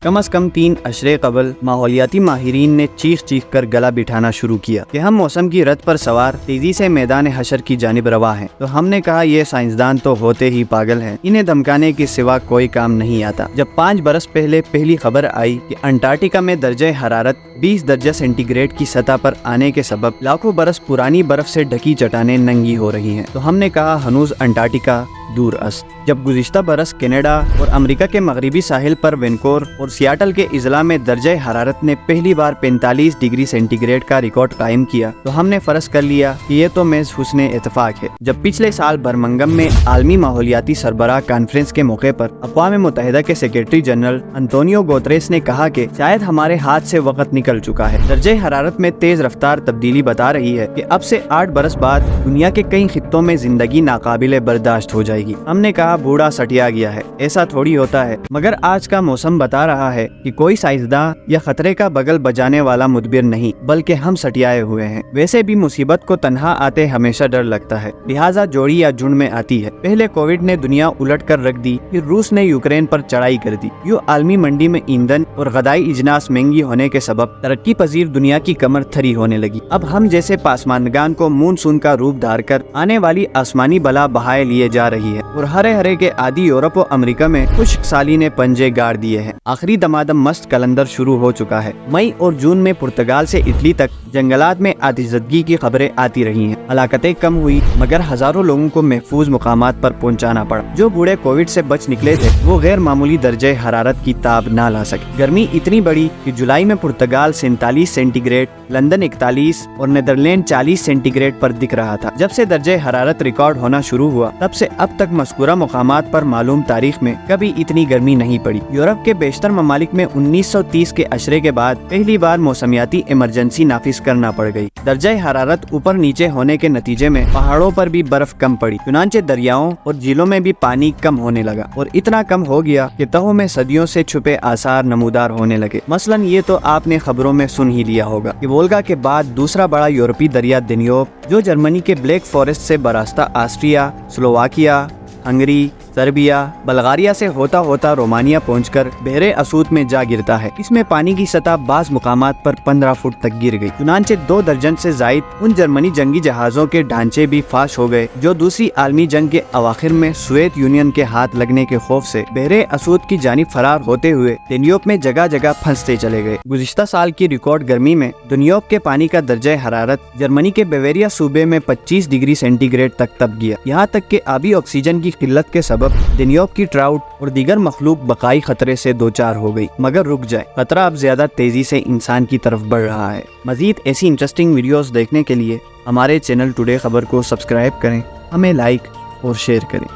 कम अज कम 3 अशरे कबल माहौलियाती माहिरीन ने चीख कर गला बिठाना शुरू किया कि हम मौसम की रत पर सवार तेजी से मैदान हशर की जानिब रवा हैं। तो हमने कहा ये साइंसदान तो होते ही पागल हैं, इन्हें धमकाने के सिवा कोई काम नहीं आता। जब 5 बरस पहले पहली खबर आई कि अंटार्कटिका में दर्जे हरारत 20 दर्जा सेंटीग्रेड की सतह पर आने के सबब लाखों बरस पुरानी बर्फ से ढकी चट्टानें नंगी हो रही हैं, तो हमने कहा हनूज अंटार्कटिका दूर अस। जब गुज़िश्ता बरस कनाडा और अमेरिका के मगरबी साहिल पर वैनकोर और सियाटल के इजला में दर्जे हरारत ने पहली बार 45 डिग्री सेंटीग्रेड का रिकॉर्ड कायम किया, तो हमने फर्ज कर लिया कि ये तो महज हुस्ने इत्तेफाक है। जब पिछले साल बर्मिंघम में आलमी माहौलियाती सरबराह कॉन्फ्रेंस के मौके पर अक़वाम मुत्तहिदा के सेक्रेटरी जनरल अंतोनियो गुतेरेस ने कहा कि शायद हमारे हाथ से वक्त निकल चुका है। दर्जे हरारत में तेज रफ्तार तब्दीली बता रही है कि अब से 8 बरस बाद दुनिया के कई खित्तों में जिंदगी नाकाबिले बर्दाश्त हो जाएगी। हमने कहा बूढ़ा सटिया गया है, ऐसा थोड़ी होता है, मगर आज का मौसम बता रहा है कि कोई साइंसदान या खतरे का बगल बजाने वाला मुदबिर नहीं, बल्कि हम सटियाए हुए हैं। वैसे भी मुसीबत को तन्हा आते हमेशा डर लगता है, लिहाजा जोड़ी या झुंड में आती है। पहले कोविड ने दुनिया उलट कर रख दी, फिर रूस ने यूक्रेन पर चढ़ाई कर दी। यूं आलमी मंडी में ईंधन और गदाई इजनास महंगी होने के सबब तरक्की पजीर दुनिया की कमर थरी होने लगी। अब हम जैसे पासमानगान को मानसून का रूप धार कर आने वाली आसमानी बला बहाए लिए जा रही है और हरे हरे के आदि यूरोप और अमेरिका में खुश्क साली ने पंजे गाड़ दिए हैं। आखिरी दमादम मस्त कलंदर शुरू हो चुका है। मई और जून में पुर्तगाल से इटली तक जंगलात में आतिशबाजी की खबरें आती रही हैं। हलाकतें कम हुई, मगर हजारों लोगों को महफूज मुकामात पर पहुंचाना पड़ा। जो बूढ़े कोविड से बच निकले थे वो गैर मामूली दर्जे हरारत की ताब ना ला सके। गर्मी इतनी बड़ी कि जुलाई में पुर्तगाल 47 सेंटीग्रेड, लंदन 41 और नीदरलैंड 40 सेंटीग्रेड पर दिख रहा था। जब से दर्जे हरारत रिकॉर्ड होना शुरू हुआ तब से अब तक मज़कूरा मुकामात पर मालूम तारीख में कभी इतनी गर्मी नहीं पड़ी। यूरोप के बेशतर ममालिक में 1930 के अशरे के बाद पहली बार मौसमियाती इमरजेंसी नाफिज करना पड़ गई। दर्जा हरारत ऊपर नीचे होने के नतीजे में पहाड़ों पर भी बर्फ कम पड़ी, चुनांचे दरियाओं और झीलों में भी पानी कम होने लगा और इतना कम हो गया कि तहों में सदियों से छुपे आसार नमूदार होने लगे। मसलन ये तो आपने खबरों में सुन ही लिया होगा कि वोल्गा के बाद दूसरा बड़ा यूरोपीय दरिया दान्यूब, जो जर्मनी के ब्लैक फॉरेस्ट से बरास्ता Austria, Slovakia, Hungary, Serbia, Bulgaria से होता होता रोमानिया पहुंचकर बहरे असूद में जा गिरता है। इसमें पानी की सतह बाज़ मुकामात पर 15 फुट तक गिर गई। चुनांचे 2 दर्जन से जायद उन जर्मनी जंगी जहाजों के ढांचे भी फाश हो गए जो दूसरी आलमी जंग के अवाखिर में सोवियत यूनियन के हाथ लगने के खौफ से बहरे असूद की जानिब फरार होते हुए दान्यूब में जगह जगह फंसते चले गए। गुज़िश्ता साल की रिकॉर्ड गर्मी में दान्यूब के पानी का दर्जा हरारत जर्मनी के बवेरिया सूबे में 25 डिग्री सेंटीग्रेड तक तब गया। यहाँ तक के आबी ऑक्सीजन की किल्लत के सबब दान्यूब की ट्राउट और दीगर मखलूक बकाई खतरे से दो चार हो गई। मगर रुक जाए, खतरा अब ज्यादा तेजी से इंसान की तरफ बढ़ रहा है। मजीद ऐसी इंटरेस्टिंग वीडियोस देखने के लिए हमारे चैनल टुडे खबर को सब्सक्राइब करें, हमें लाइक और शेयर करें।